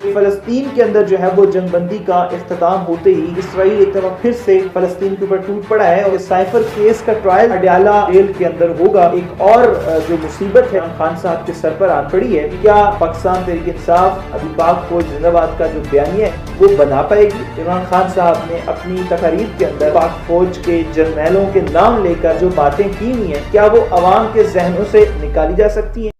فلسطین کے اندر جو ہے وہ جنگ بندی کا اختتام ہوتے ہی اسرائیل ایک طرح پھر سے فلسطین کے اوپر ٹوٹ پڑا ہے اور سائفر کیس کا ٹرائل اڈیالہ جیل کے اندر ہوگا۔ ایک اور جو مصیبت ہے عمران خان صاحب کے سر پر آن پڑی ہے، کیا پاکستان تحریک انصاف ابھی پاک فوج زندہ باد کا جو بیانیہ ہے وہ بنا پائے گی؟ عمران خان صاحب نے اپنی تقاریر کے اندر پاک فوج کے جرنیلوں کے نام لے کر جو باتیں کی ہوئی ہیں، کیا وہ عوام کے ذہنوں سے نکالی جا سکتی ہیں؟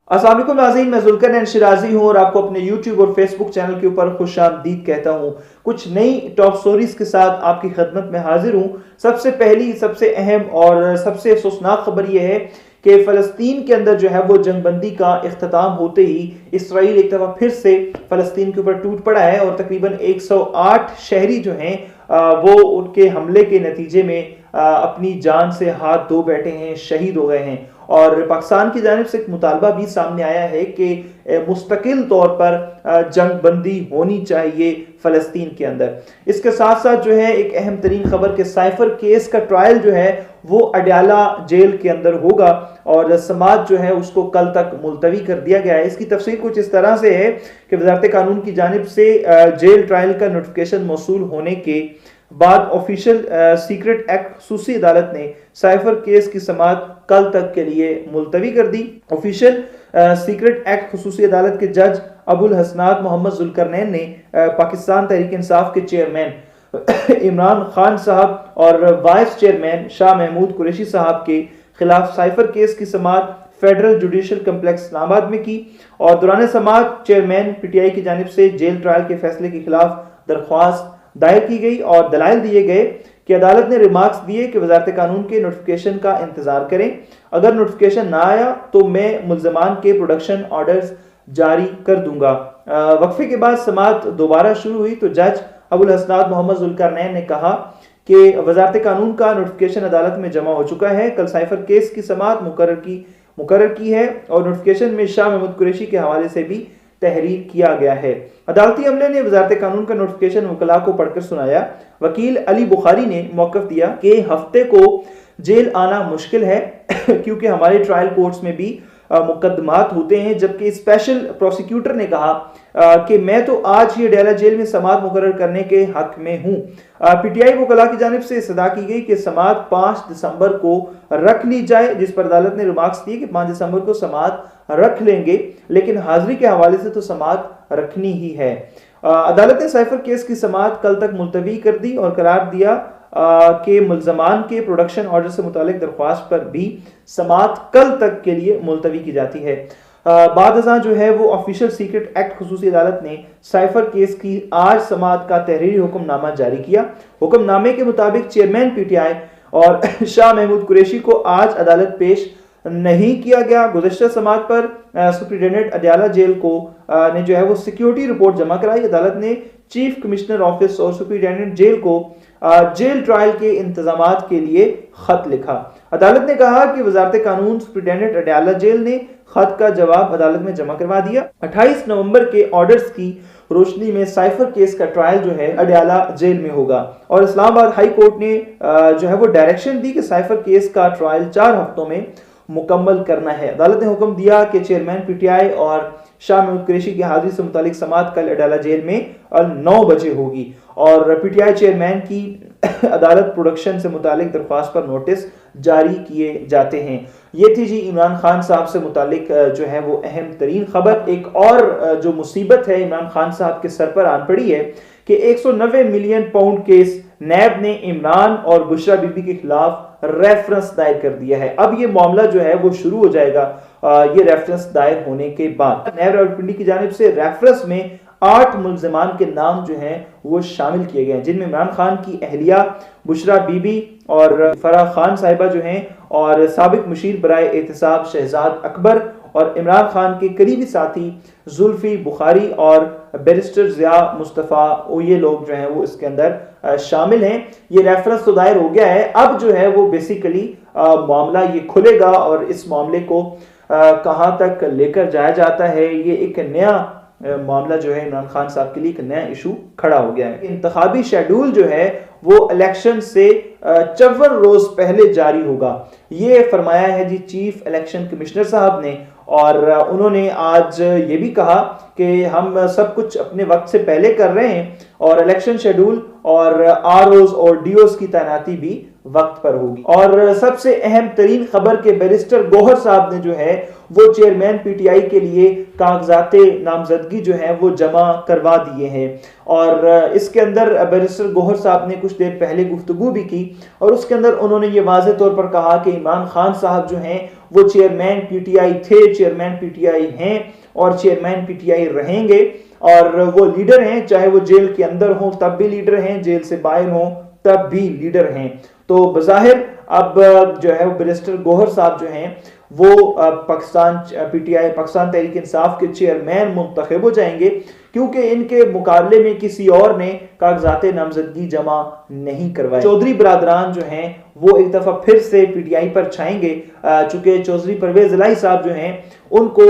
السلام علیکم ناظرین، میں ذوالقرنین شیرازی ہوں اور آپ کو اپنے یوٹیوب اور فیس بک چینل کے اوپر خوش آمدید کہتا ہوں۔ کچھ نئی ٹاپ سٹوریز کے ساتھ آپ کی خدمت میں حاضر ہوں۔ سب سے پہلی، سب سے اہم اور سب سے افسوسناک خبر یہ ہے کہ فلسطین کے اندر جو ہے وہ جنگ بندی کا اختتام ہوتے ہی اسرائیل ایک دفعہ پھر سے فلسطین کے اوپر ٹوٹ پڑا ہے اور تقریباً 108 شہری جو ہیں وہ ان کے حملے کے نتیجے میں اپنی جان سے ہاتھ دھو بیٹھے ہیں، شہید ہو گئے ہیں۔ اور پاکستان کی جانب سے ایک مطالبہ بھی سامنے آیا ہے کہ مستقل طور پر جنگ بندی ہونی چاہیے فلسطین کے اندر۔ اس کے ساتھ ساتھ جو ہے ایک اہم ترین خبر کہ سائفر کیس کا ٹرائل جو ہے وہ اڈیالہ جیل کے اندر ہوگا اور سماعت جو ہے اس کو کل تک ملتوی کر دیا گیا ہے۔ اس کی تفصیل کچھ اس طرح سے ہے کہ وزارت قانون کی جانب سے جیل ٹرائل کا نوٹیفیکیشن موصول ہونے کے بعد آفیشل سیکرٹ ایکٹ خصوصی عدالت نے سائفر کیس کی سماعت کل تک کے لیے ملتوی کر دی۔ آفیشل سیکرٹ ایکٹ خصوصی عدالت کے جج ابو الحسنات محمد ذوالقرنین نے پاکستان تحریک انصاف کے چیئرمین عمران خان صاحب اور وائس چیئرمین شاہ محمود قریشی صاحب کے خلاف سائفر کیس کی سماعت فیڈرل جوڈیشل کمپلیکس اسلام آباد میں کی اور دوران سماعت چیئرمین پی ٹی آئی کی جانب سے جیل ٹرائل کے فیصلے کے خلاف درخواست دائر کی گئی اور دلائل دیے گئے کہ عدالت نے ریمارکس دیے کہ وزارت قانون کے نوٹیفیکیشن کا انتظار کریں، اگر نوٹیفیکیشن نہ آیا تو میں ملزمان کے پروڈکشن آرڈرز جاری کر دوں گا۔ وقفے کے بعد سماعت دوبارہ شروع ہوئی تو جج ابو الحسنات محمد ذوالقرنین نے کہا کہ وزارت قانون کا نوٹیفیکیشن عدالت میں جمع ہو چکا ہے، کل سائفر کیس کی سماعت مقرر کی ہے اور نوٹیفیکیشن میں شاہ محمود قریشی کے حوالے سے بھی تحریر کیا گیا ہے۔ عدالتی عملے نے وزارت قانون کا نوٹیفیکیشن وکلاء کو پڑھ کر سنایا۔ وکیل علی بخاری نے موقف دیا کہ ہفتے کو جیل آنا مشکل ہے کیونکہ ہمارے ٹرائل کورٹس میں بھی مقدمات ہوتے ہیں، جبکہ اسپیشل پروسیکیوٹر نے کہا کہ میں تو آج ہی اڈیالہ جیل میں سماعت مقرر کرنے کے حق میں ہوں۔ پی ٹی آئی وکلاء کی جانب سے استدعا کی گئی کہ سماعت 5 دسمبر کو رکھ لی جائے، جس پر عدالت نے ریمارکس دیے کہ 5 دسمبر کو سماعت رکھ لیں گے، لیکن حاضری کے حوالے سے تو سماعت رکھنی ہی ہے۔ عدالت نے سائفر کیس کی سماعت کل تک ملتوی کر دی اور قرار دیا کہ ملزمان کے پروڈکشن آرڈر سے متعلق درخواست پر بھی سماعت کل تک کے لیے ملتوی کی جاتی ہے۔ بعد ازاں جو ہے وہ آفیشل سیکرٹ ایکٹ خصوصی عدالت نے سائفر کیس کی آج سماعت کا تحریری حکم نامہ جاری کیا۔ حکم نامے کے مطابق چیئرمین پی ٹی آئی اور شاہ محمود قریشی کو آج عدالت پیش نہیں کیا گیا۔ گزشتہ سماعت پر سپرنٹینڈنٹ اڈیالہ جیل کو نے جو ہے وہ سیکیورٹی رپورٹ جمع کرائی۔ عدالت نے چیف کمشنر آفس اور سپرنٹینڈنٹ جیل کو جیل ٹرائل کے انتظامات کے لیے خط لکھا۔ عدالت نے کہا کہ وزارت قانون سپرنٹینڈنٹ اڈیالہ جیل نے خط کا جواب عدالت میں جمع کروا دیا۔ 28 نومبر کے آرڈرز کی روشنی میں سائفر کیس کا ٹرائل جو ہے اڈیالہ جیل میں ہوگا اور اسلام آباد ہائی کورٹ نے جو ہے وہ ڈائریکشن دی کہ سائفر کیس کا ٹرائل 4 ہفتوں میں مکمل کرنا ہے۔ عدالت نے حکم دیا کہ چیئرمین پی ٹی آئی اور شاہ محمود قریشی کی حاضری سے متعلق سماعت کل اڈیالہ جیل میں 9 بجے ہوگی اور پی ٹی آئی چیئرمین کی عدالت پروڈکشن سے متعلق درخواست پر نوٹس جاری کیے جاتے ہیں۔ یہ تھی جی عمران خان صاحب سے متعلق جو ہے وہ اہم ترین خبر۔ ایک اور جو مصیبت ہے عمران خان صاحب کے سر پر آن پڑی ہے کہ 190 ملین پاؤنڈ کیس نیب نے عمران اور بشرا بی بی کے خلاف ریفرنس دائر کر دیا ہے۔ اب یہ معاملہ جو ہے وہ شروع ہو جائے گا یہ ریفرنس دائر ہونے کے بعد۔ نیب راولپنڈی کی جانب سے ریفرنس میں 8 ملزمان کے نام جو ہیں وہ شامل کیے گئے ہیں، جن میں عمران خان کی اہلیہ بشرا بی بی اور فرح خان صاحبہ جو ہیں اور سابق مشیر برائے احتساب شہزاد اکبر اور عمران خان کے قریبی ساتھی زلفی بخاری اور بیرسٹر ضیاء مصطفیٰ، یہ لوگ جو ہیں وہ اس کے اندر شامل ہیں۔ یہ ریفرنس تو دائر ہو گیا ہے، اب جو ہے وہ بیسیکلی معاملہ یہ کھلے گا اور اس معاملے کو کہاں تک لے کر جایا جاتا ہے، یہ ایک نیا معاملہ جو ہے عمران خان صاحب کے لیے ایک نیا ایشو کھڑا ہو گیا ہے. انتخابی شیڈول جو ہے وہ الیکشن سے 54 روز پہلے جاری ہوگا، یہ فرمایا ہے جی چیف الیکشن کمشنر صاحب نے. اور انہوں نے آج یہ بھی کہا کہ ہم سب کچھ اپنے وقت سے پہلے کر رہے ہیں اور الیکشن شیڈول اور ROs اور DOs کی تعیناتی بھی وقت پر ہوگی. اور سب سے اہم ترین خبر کہ بیرسٹر گوہر صاحب نے جو ہے وہ چیئرمین PTI کے لیے کاغذات نامزدگی جو ہے وہ جمع کروا دیے ہیں. اور اس کے اندر بیرسٹر گوہر صاحب نے کچھ دیر پہلے گفتگو بھی کی اور اس کے اندر انہوں نے یہ واضح طور پر کہا کہ عمران خان صاحب جو ہیں وہ چیئرمین PTI تھے، چیئرمین PTI ہیں اور چیئرمین PTI رہیں گے، اور وہ لیڈر ہیں، چاہے وہ جیل کے اندر ہوں تب بھی لیڈر ہیں، جیل سے باہر ہوں تب بھی لیڈر ہیں. تو بظاہر اب جو ہے وہ بیرسٹر گوہر صاحب جو ہیں وہ پاکستان PTI پاکستان تحریک انصاف کے چیئرمین منتخب ہو جائیں گے، کیونکہ ان کے مقابلے میں کسی اور نے کاغذات نامزدگی جمع نہیں کروائے. چودھری برادران جو ہیں وہ ایک دفعہ پھر سے PTI پر چھائیں گے، چونکہ چودھری پرویز الہی صاحب جو ہیں ان کو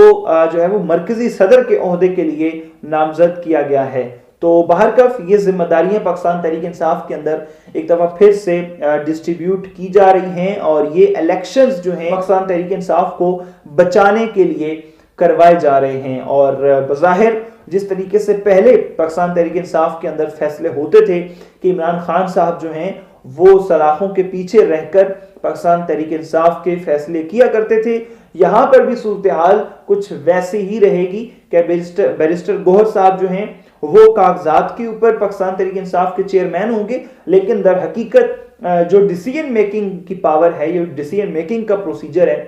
جو ہے وہ مرکزی صدر کے عہدے کے لیے نامزد کیا گیا ہے. تو بہرکیف یہ ذمہ داریاں پاکستان تحریک انصاف کے اندر ایک دفعہ پھر سے ڈسٹریبیوٹ کی جا رہی ہیں، اور یہ الیکشنز جو ہیں پاکستان تحریک انصاف کو بچانے کے لیے کروائے جا رہے ہیں. اور بظاہر جس طریقے سے پہلے پاکستان تحریک انصاف کے اندر فیصلے ہوتے تھے کہ عمران خان صاحب جو ہیں وہ سلاخوں کے پیچھے رہ کر پاکستان تحریک انصاف کے فیصلے کیا کرتے تھے، یہاں پر بھی صورتحال کچھ ویسی ہی رہے گی کہ بیرسٹر گوہر صاحب جو ہیں وہ کاغذات کے اوپر پاکستان تحریک انصاف کے چیئرمین ہوں گے، لیکن در حقیقت جو ڈیسیژن میکنگ کی پاور ہے، یہ ڈیسیژن میکنگ کا پروسیجر ہے،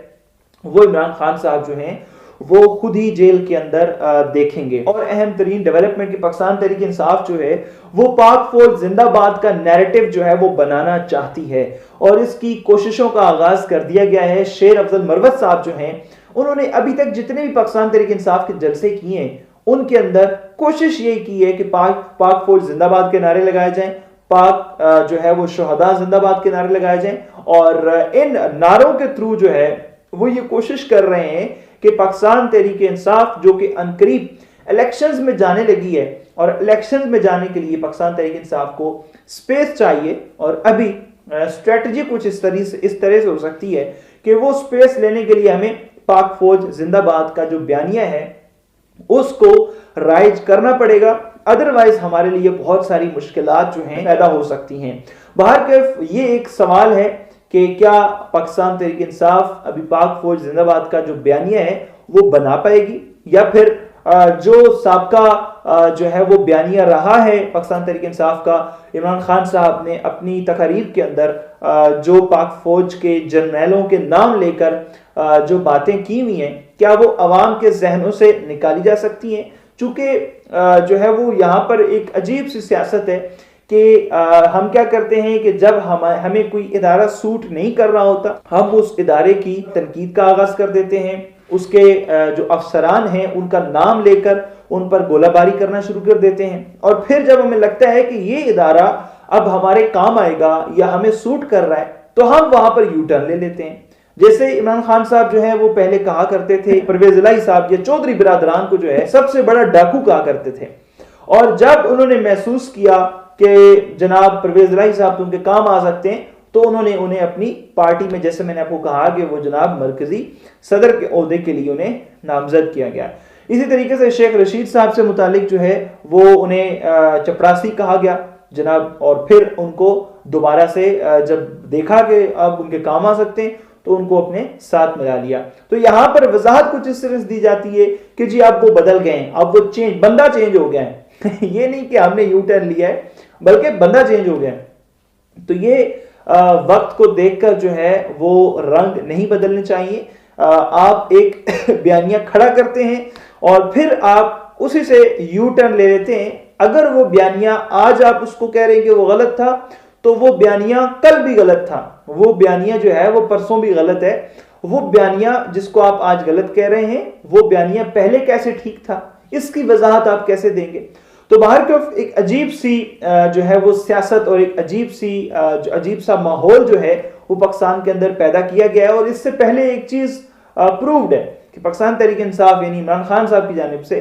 وہ عمران خان صاحب جو ہیں وہ خود ہی جیل کے اندر دیکھیں گے. اور اہم ترین ڈیولپمنٹ کی پاکستان تحریک انصاف جو ہے وہ پاک فوج زندہ باد کا نیریٹو جو ہے وہ بنانا چاہتی ہے، اور اس کی کوششوں کا آغاز کر دیا گیا ہے. شیر افضل مروت صاحب جو ہیں انہوں نے ابھی تک جتنے بھی پاکستان تحریک انصاف کے جلسے کیے ہیں ان کے اندر کوشش یہ کی ہے کہ پاک فوج زندہ باد کے نعرے لگائے جائیں، پاک جو ہے وہ شہداء زندہ باد کے نعرے لگائے جائیں، اور ان نعروں کے تھرو جو ہے وہ یہ کوشش کر رہے ہیں کہ پاکستان تحریک انصاف جو کہ عنقریب الیکشنز میں جانے لگی ہے، اور الیکشنز میں جانے کے لیے پاکستان تحریک انصاف کو سپیس چاہیے، اور ابھی اسٹریٹجی کچھ اس طرح سے ہو سکتی ہے کہ وہ سپیس لینے کے لیے ہمیں پاک فوج زندہ باد کا جو بیانیہ ہے اس کو رائج کرنا پڑے گا، ادروائز ہمارے لیے بہت ساری مشکلات جو ہیں پیدا ہو سکتی ہیں. بہرکیف یہ ایک سوال ہے کہ کیا پاکستان تحریک انصاف ابھی پاک فوج زندہ باد کا جو بیانیہ ہے وہ بنا پائے گی، یا پھر جو سابقہ جو ہے وہ بیانیہ رہا ہے پاکستان تحریک انصاف کا، عمران خان صاحب نے اپنی تقاریر کے اندر جو پاک فوج کے جرنیلوں کے نام لے کر جو باتیں کی ہوئی ہیں، کیا وہ عوام کے ذہنوں سے نکالی جا سکتی ہیں؟ چونکہ جو ہے وہ یہاں پر ایک عجیب سی سیاست ہے کہ ہم کیا کرتے ہیں کہ جب ہمیں کوئی ادارہ سوٹ نہیں کر رہا ہوتا ہم اس ادارے کی تنقید کا آغاز کر دیتے ہیں، اس کے جو افسران ہیں ان کا نام لے کر ان پر گولہ باری کرنا شروع کر دیتے ہیں، اور پھر جب ہمیں لگتا ہے کہ یہ ادارہ اب ہمارے کام آئے گا یا ہمیں سوٹ کر رہا ہے تو ہم وہاں پر یو ٹرن لے لیتے ہیں. جیسے عمران خان صاحب جو ہیں وہ پہلے کہا کرتے تھے پرویز الہی صاحب یا چودھری برادران کو جو ہے سب سے بڑا ڈاکو کہا کرتے تھے، اور جب انہوں نے محسوس کیا کہ جناب پرویز الہی صاحب تو ان کے کام آ سکتے ہیں تو انہوں نے انہیں اپنی پارٹی میں، جیسے میں نے آپ کو کہا کہ وہ جناب مرکزی صدر کے عہدے کے لیے انہیں نامزد کیا گیا. اسی طریقے سے شیخ رشید صاحب سے متعلق جو ہے وہ انہیں چپراسی کہا گیا جناب، اور پھر ان کو دوبارہ سے جب دیکھا کہ اب ان کے کام آ سکتے ہیں تو ان کو اپنے ساتھ ملا لیا. تو یہاں پر وضاحت کچھ اس طرح سے دی جاتی ہے کہ جی اب وہ بدل گئے ہیں، اب وہ بندہ چینج ہو گیا ہے یہ نہیں کہ ہم نے یو ٹرن لیا ہے بلکہ بندہ چینج ہو گیا ہے. تو یہ وقت کو دیکھ کر جو ہے وہ رنگ نہیں بدلنے چاہیے. آپ ایک بیانیہ کھڑا کرتے ہیں اور پھر آپ اسی سے یو ٹرن لے لیتے ہیں. اگر وہ بیانیہ آج آپ اس کو کہہ رہے ہیں کہ وہ غلط تھا تو وہ بیانیہ کل بھی غلط تھا، وہ بیانیہ جو ہے وہ پرسوں بھی غلط ہے. وہ بیانیہ جس کو آپ آج غلط کہہ رہے ہیں وہ بیانیہ پہلے کیسے ٹھیک تھا، اس کی وضاحت آپ کیسے دیں گے؟ تو بہرکیف ایک عجیب سی جو ہے وہ سیاست اور ایک عجیب سا ماحول جو ہے وہ پاکستان کے اندر پیدا کیا گیا ہے. اور اس سے پہلے ایک چیز پرووڈ ہے کہ پاکستان تحریک انصاف یعنی عمران خان صاحب کی جانب سے